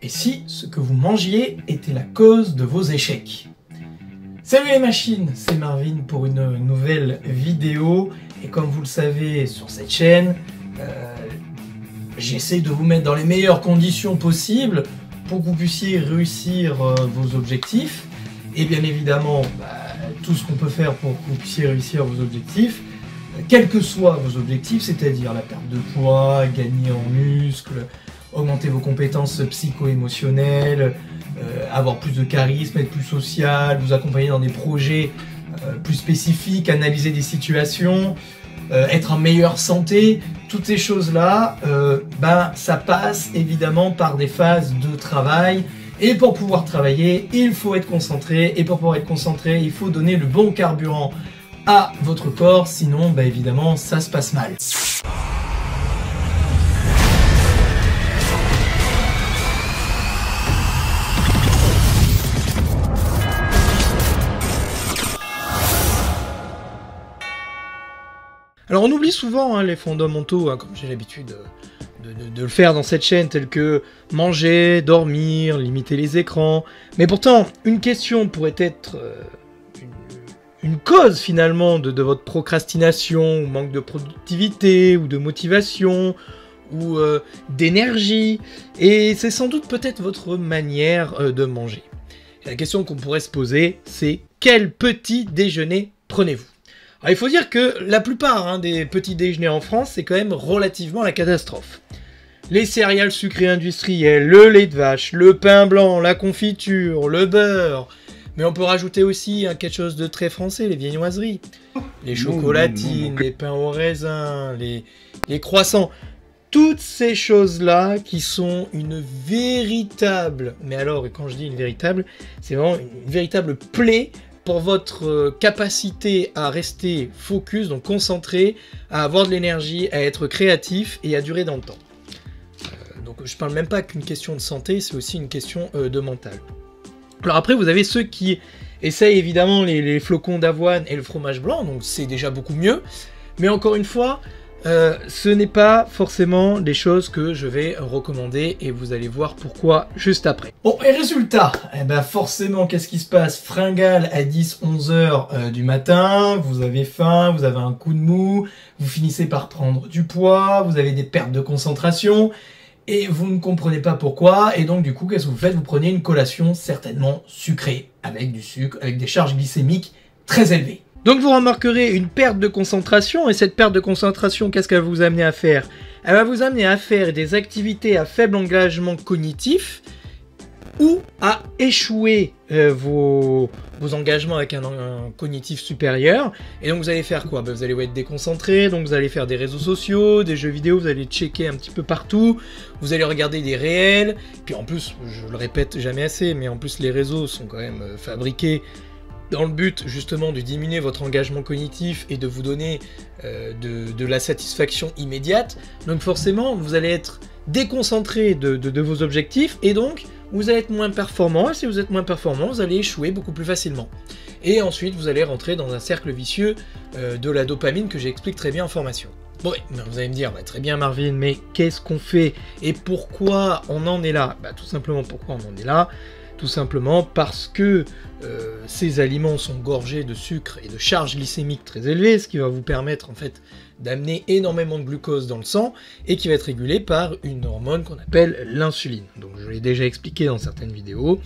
Et si ce que vous mangiez était la cause de vos échecs? Salut les machines, c'est Marvin pour une nouvelle vidéo. Et comme vous le savez sur cette chaîne, j'essaie de vous mettre dans les meilleures conditions possibles pour que vous puissiez réussir vos objectifs. Et bien évidemment, tout ce qu'on peut faire pour que vous puissiez réussir vos objectifs, quels que soient vos objectifs, c'est-à-dire la perte de poids, gagner en muscles, augmenter vos compétences psycho-émotionnelles, avoir plus de charisme, être plus social, vous accompagner dans des projets plus spécifiques, analyser des situations, être en meilleure santé, toutes ces choses-là, ça passe évidemment par des phases de travail. Et pour pouvoir travailler, il faut être concentré. Et pour pouvoir être concentré, il faut donner le bon carburant à votre corps. Sinon, évidemment, ça se passe mal. Alors on oublie souvent les fondamentaux, comme j'ai l'habitude de le faire dans cette chaîne, tels que manger, dormir, limiter les écrans. Mais pourtant, une question pourrait être une cause finalement de votre procrastination, ou manque de productivité, ou de motivation, ou d'énergie. Et c'est sans doute peut-être votre manière de manger. Et la question qu'on pourrait se poser, c'est quel petit déjeuner prenez-vous ? Alors, il faut dire que la plupart des petits déjeuners en France, c'est quand même relativement la catastrophe. Les céréales sucrées industrielles, le lait de vache, le pain blanc, la confiture, le beurre. Mais on peut rajouter aussi quelque chose de très français, les viennoiseries. Les chocolatines, les pains au raisin, les croissants. Toutes ces choses-là qui sont une véritable... Mais alors, quand je dis une véritable, c'est vraiment une véritable plaie pour votre capacité à rester focus, donc concentré, à avoir de l'énergie, à être créatif et à durer dans le temps. Donc je parle même pas qu'une question de santé, c'est aussi une question de mental. Alors après, vous avez ceux qui essayent évidemment les flocons d'avoine et le fromage blanc, donc c'est déjà beaucoup mieux. Mais encore une fois, ce n'est pas forcément des choses que je vais recommander et vous allez voir pourquoi juste après. Bon, et résultat, forcément, qu'est-ce qui se passe? Fringale à 10-11 heures du matin, vous avez faim, vous avez un coup de mou, vous finissez par prendre du poids, vous avez des pertes de concentration et vous ne comprenez pas pourquoi. Et donc du coup, qu'est-ce que vous faites? Vous prenez une collation certainement sucrée, avec du sucre, avec des charges glycémiques très élevées. Donc vous remarquerez une perte de concentration, et cette perte de concentration, qu'est-ce qu'elle va vous amener à faire? Elle va vous amener à faire des activités à faible engagement cognitif, ou à échouer vos engagements avec un cognitif supérieur. Et donc vous allez faire quoi? Vous allez être déconcentré, donc vous allez faire des réseaux sociaux, des jeux vidéo, vous allez checker un petit peu partout, vous allez regarder des réels, puis en plus, je le répète jamais assez, mais en plus les réseaux sont quand même fabriqués dans le but justement de diminuer votre engagement cognitif et de vous donner de la satisfaction immédiate. Donc forcément, vous allez être déconcentré de vos objectifs et donc vous allez être moins performant. Et si vous êtes moins performant, vous allez échouer beaucoup plus facilement. Et ensuite, vous allez rentrer dans un cercle vicieux de la dopamine que j'explique très bien en formation. Bon, vous allez me dire, très bien Marvin, mais qu'est-ce qu'on fait et pourquoi on en est là? Tout simplement pourquoi on en est là. Tout simplement parce que ces aliments sont gorgés de sucre et de charges glycémiques très élevées, ce qui va vous permettre en fait d'amener énormément de glucose dans le sang et qui va être régulé par une hormone qu'on appelle l'insuline. Donc je l'ai déjà expliqué dans certaines vidéos.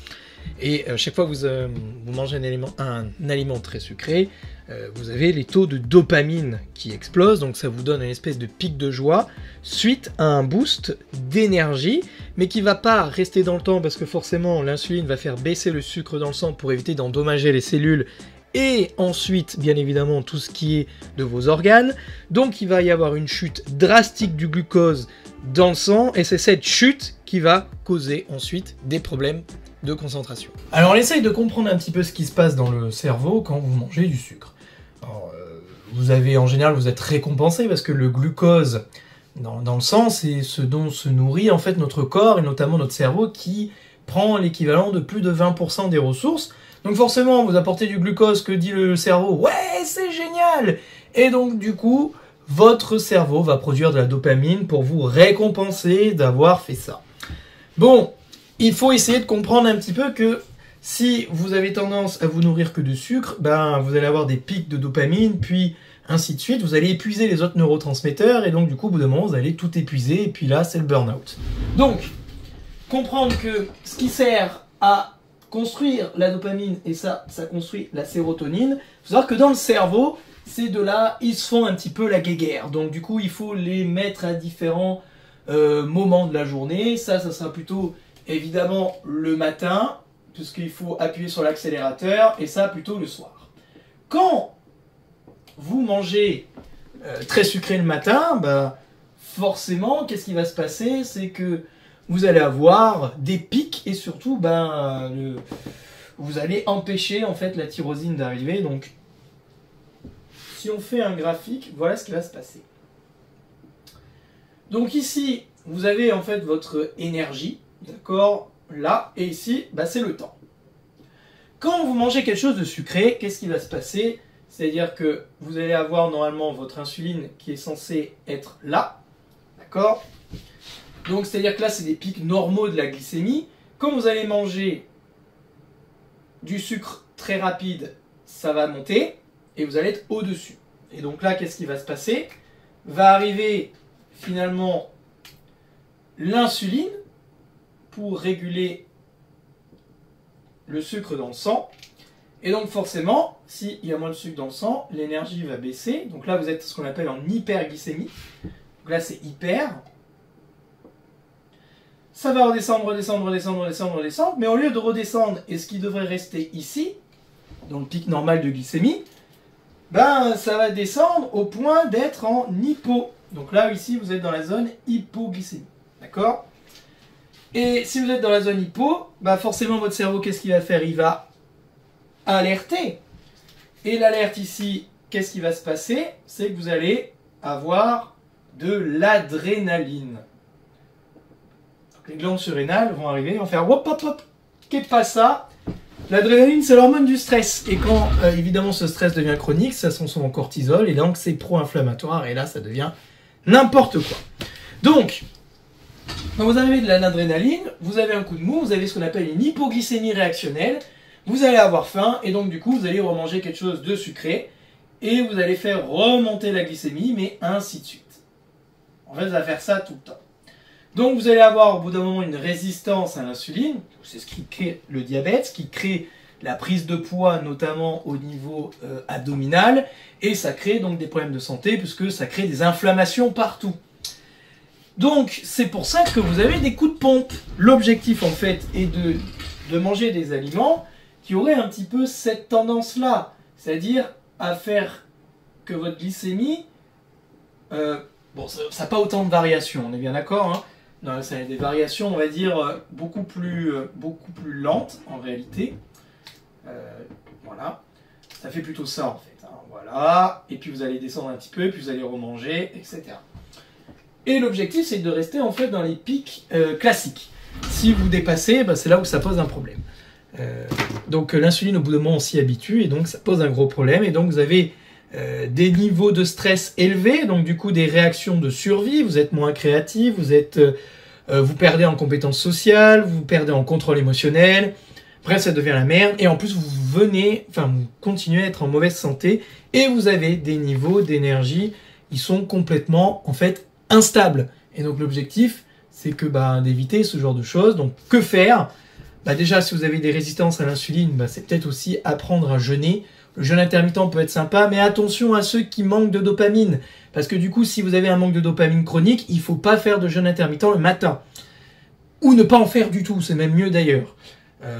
Et chaque fois que vous mangez un aliment très sucré, vous avez les taux de dopamine qui explosent, donc ça vous donne une espèce de pic de joie suite à un boost d'énergie, mais qui ne va pas rester dans le temps parce que forcément l'insuline va faire baisser le sucre dans le sang pour éviter d'endommager les cellules et ensuite bien évidemment tout ce qui est de vos organes. Donc il va y avoir une chute drastique du glucose dans le sang et c'est cette chute qui va causer ensuite des problèmes de concentration. Alors on essaye de comprendre un petit peu ce qui se passe dans le cerveau quand vous mangez du sucre. Alors, en général vous êtes récompensé parce que le glucose dans le sang c'est ce dont se nourrit en fait notre corps et notamment notre cerveau qui prend l'équivalent de plus de 20% des ressources. Donc forcément vous apportez du glucose, que dit le cerveau? Ouais, c'est génial! Et donc du coup votre cerveau va produire de la dopamine pour vous récompenser d'avoir fait ça. Bon, il faut essayer de comprendre un petit peu que si vous avez tendance à vous nourrir que de sucre, ben vous allez avoir des pics de dopamine, puis ainsi de suite, vous allez épuiser les autres neurotransmetteurs, et donc du coup, au bout d'un moment, vous allez tout épuiser, et puis là, c'est le burn-out. Donc, comprendre que ce qui sert à construire la dopamine, et ça construit la sérotonine, il faut savoir que dans le cerveau, ces deux-là, ils se font un petit peu la guéguerre. Donc du coup, il faut les mettre à différents moments de la journée. Ça sera plutôt, évidemment, le matin, puisqu'il faut appuyer sur l'accélérateur, et ça plutôt le soir. Quand vous mangez très sucré le matin, bah, forcément, qu'est-ce qui va se passer? C'est que vous allez avoir des pics et surtout, vous allez empêcher en fait la tyrosine d'arriver. Donc, si on fait un graphique, voilà ce qui va se passer. Donc ici, vous avez en fait votre énergie, d'accord, là, et ici, bah, c'est le temps. Quand vous mangez quelque chose de sucré, qu'est-ce qui va se passer? C'est-à-dire que vous allez avoir normalement votre insuline qui est censée être là, d'accord? Donc c'est-à-dire que là, c'est des pics normaux de la glycémie. Quand vous allez manger du sucre très rapide, ça va monter et vous allez être au-dessus. Et donc là, qu'est-ce qui va se passer? Va arriver finalement l'insuline pour réguler le sucre dans le sang. Et donc forcément, s'il y a moins de sucre dans le sang, l'énergie va baisser. Donc là, vous êtes ce qu'on appelle en hyperglycémie. Donc là, c'est hyper. Ça va redescendre, redescendre, redescendre, redescendre, redescendre. Mais au lieu de redescendre, et ce qui devrait rester ici, dans le pic normal de glycémie, ben ça va descendre au point d'être en hypo. Donc là, ici, vous êtes dans la zone hypoglycémie. D'accord? Et si vous êtes dans la zone hypo, ben forcément, votre cerveau, qu'est-ce qu'il va faire? Il va alerter. Et l'alerte ici, qu'est-ce qui va se passer? C'est que vous allez avoir de l'adrénaline. Les glandes surrénales vont arriver, vont faire hop hop hop, qu'est pas ça? L'adrénaline, c'est l'hormone du stress. Et quand évidemment ce stress devient chronique, ça se transforme en cortisol, et donc c'est pro-inflammatoire, et là ça devient n'importe quoi. Donc, quand vous avez de l'adrénaline, vous avez un coup de mou, vous avez ce qu'on appelle une hypoglycémie réactionnelle, vous allez avoir faim, et donc du coup vous allez remanger quelque chose de sucré, et vous allez faire remonter la glycémie, mais ainsi de suite. En fait, ça va faire ça tout le temps. Donc vous allez avoir au bout d'un moment une résistance à l'insuline, c'est ce qui crée le diabète, ce qui crée la prise de poids notamment au niveau abdominal, et ça crée donc des problèmes de santé puisque ça crée des inflammations partout. Donc c'est pour ça que vous avez des coups de pompe. L'objectif en fait est de manger des aliments qui auraient un petit peu cette tendance-là, c'est-à-dire à faire que votre glycémie, bon ça n'a pas autant de variations, on est bien d'accord, hein. Non, ça a des variations, on va dire, beaucoup plus lentes, en réalité. Voilà. Ça fait plutôt ça, en fait. Hein. Voilà. Et puis, vous allez descendre un petit peu, et puis vous allez remanger, etc. Et l'objectif, c'est de rester, en fait, dans les pics classiques. Si vous dépassez, bah, c'est là où ça pose un problème. Donc, l'insuline, au bout d'un moment, on s'y habitue, et donc, ça pose un gros problème. Et donc, vous avez des niveaux de stress élevés, donc du coup des réactions de survie, vous êtes moins créatif, vous perdez en compétences sociales, vous perdez en contrôle émotionnel, bref ça devient la merde, et en plus vous continuez à être en mauvaise santé, et vous avez des niveaux d'énergie qui sont complètement en fait instables. Et donc l'objectif c'est que d'éviter ce genre de choses. Donc que faire? Déjà si vous avez des résistances à l'insuline, c'est peut-être aussi apprendre à jeûner. Le jeûne intermittent peut être sympa, mais attention à ceux qui manquent de dopamine. Parce que du coup, si vous avez un manque de dopamine chronique, il ne faut pas faire de jeûne intermittent le matin. Ou ne pas en faire du tout, c'est même mieux d'ailleurs.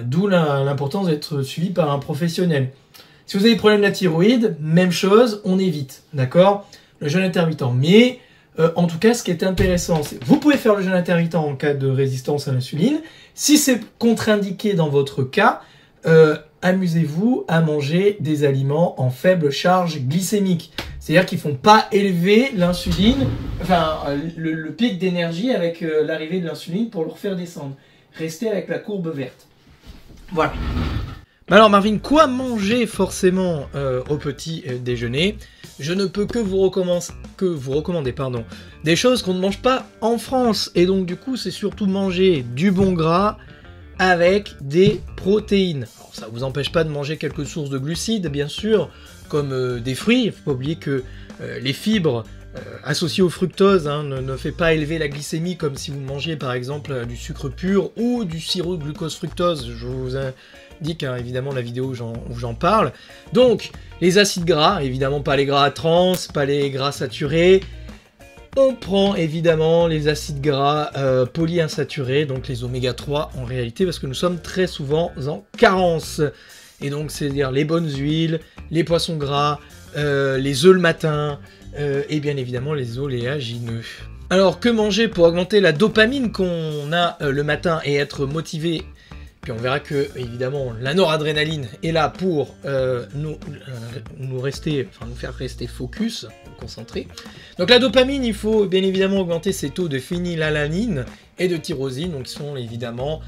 D'où l'importance d'être suivi par un professionnel. Si vous avez des problèmes de la thyroïde, même chose, on évite, d'accord? Le jeûne intermittent. Mais en tout cas, ce qui est intéressant, c'est que vous pouvez faire le jeûne intermittent en cas de résistance à l'insuline. Si c'est contre-indiqué dans votre cas, amusez-vous à manger des aliments en faible charge glycémique. C'est-à-dire qu'ils ne font pas élever l'insuline, le pic d'énergie avec l'arrivée de l'insuline pour le refaire descendre. Restez avec la courbe verte. Voilà. Alors Marvin, quoi manger forcément au petit déjeuner? Je ne peux que vous recommander des choses qu'on ne mange pas en France. Et donc du coup, c'est surtout manger du bon gras, avec des protéines. Alors, ça ne vous empêche pas de manger quelques sources de glucides, bien sûr, comme des fruits. Il ne faut pas oublier que les fibres associées au fructose ne fait pas élever la glycémie comme si vous mangiez par exemple du sucre pur ou du sirop de glucose fructose. Je vous indique évidemment la vidéo où j'en parle. Donc, les acides gras, évidemment pas les gras trans, pas les gras saturés. On prend évidemment les acides gras polyinsaturés, donc les oméga 3 en réalité, parce que nous sommes très souvent en carence. Et donc, c'est-à-dire les bonnes huiles, les poissons gras, les œufs le matin, et bien évidemment les oléagineux. Alors, que manger pour augmenter la dopamine qu'on a le matin et être motivé? Puis on verra que, évidemment, la noradrénaline est là pour nous faire rester focus, concentré. Donc la dopamine, il faut bien évidemment augmenter ses taux de phénylalanine et de tyrosine, donc qui sont évidemment,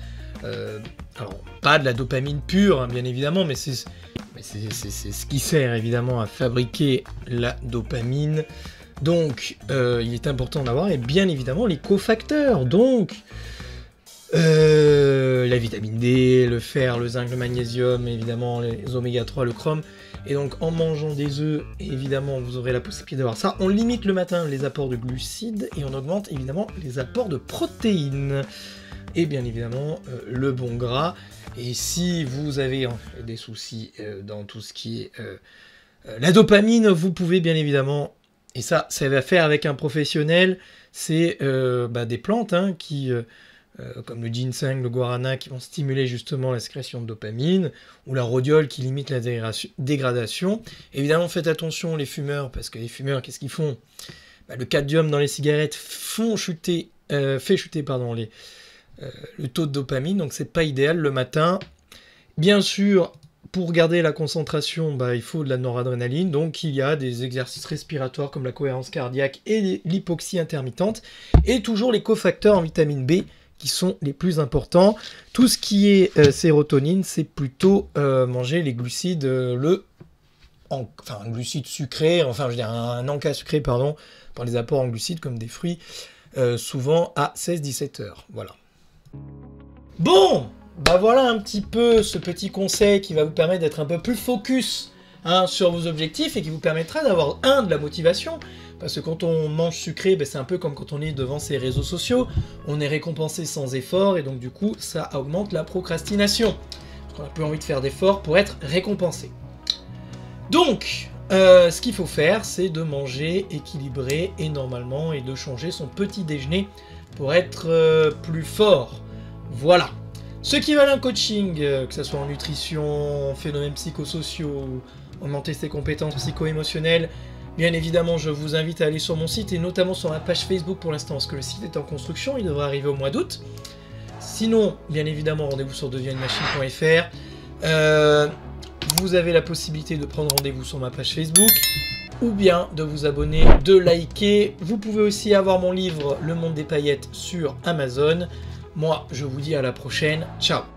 alors pas de la dopamine pure, bien évidemment, mais c'est ce qui sert évidemment à fabriquer la dopamine. Donc il est important d'avoir, et bien évidemment, les cofacteurs, donc la vitamine D, le fer, le zinc, le magnésium, évidemment les oméga 3, le chrome. Et donc en mangeant des œufs, évidemment vous aurez la possibilité d'avoir ça. On limite le matin les apports de glucides et on augmente évidemment les apports de protéines. Et bien évidemment le bon gras. Et si vous avez des soucis dans tout ce qui est la dopamine, vous pouvez bien évidemment, et ça va faire avec un professionnel, c'est des plantes qui... comme le ginseng, le guarana, qui vont stimuler justement la sécrétion de dopamine, ou la rhodiole qui limite la dégradation. Évidemment, faites attention les fumeurs, parce que les fumeurs, qu'est-ce qu'ils font? Le cadmium dans les cigarettes fait chuter le taux de dopamine, donc c'est pas idéal le matin. Bien sûr, pour garder la concentration, il faut de la noradrénaline, donc il y a des exercices respiratoires comme la cohérence cardiaque et l'hypoxie intermittente, et toujours les cofacteurs en vitamine B, qui sont les plus importants. Tout ce qui est sérotonine, c'est plutôt manger les glucides, un glucide sucré, un encas sucré, pardon, par les apports en glucides comme des fruits, souvent à 16-17 heures. Voilà. Bon, voilà un petit peu ce petit conseil qui va vous permettre d'être un peu plus focus sur vos objectifs et qui vous permettra d'avoir de la motivation. Parce que quand on mange sucré, c'est un peu comme quand on est devant ses réseaux sociaux. On est récompensé sans effort et donc du coup, ça augmente la procrastination. Parce qu'on a plus envie de faire d'efforts pour être récompensé. Donc, ce qu'il faut faire, c'est de manger équilibré et normalement et de changer son petit déjeuner pour être plus fort. Voilà. Ceux qui veulent un coaching, que ce soit en nutrition, en phénomènes psychosociaux, augmenter ses compétences psycho-émotionnelles, bien évidemment, je vous invite à aller sur mon site et notamment sur ma page Facebook pour l'instant, parce que le site est en construction, il devrait arriver au mois d'août. Sinon, bien évidemment, rendez-vous sur deviennemachine.fr. Vous avez la possibilité de prendre rendez-vous sur ma page Facebook ou bien de vous abonner, de liker. Vous pouvez aussi avoir mon livre Le Monde des Paillettes sur Amazon. Moi, je vous dis à la prochaine. Ciao!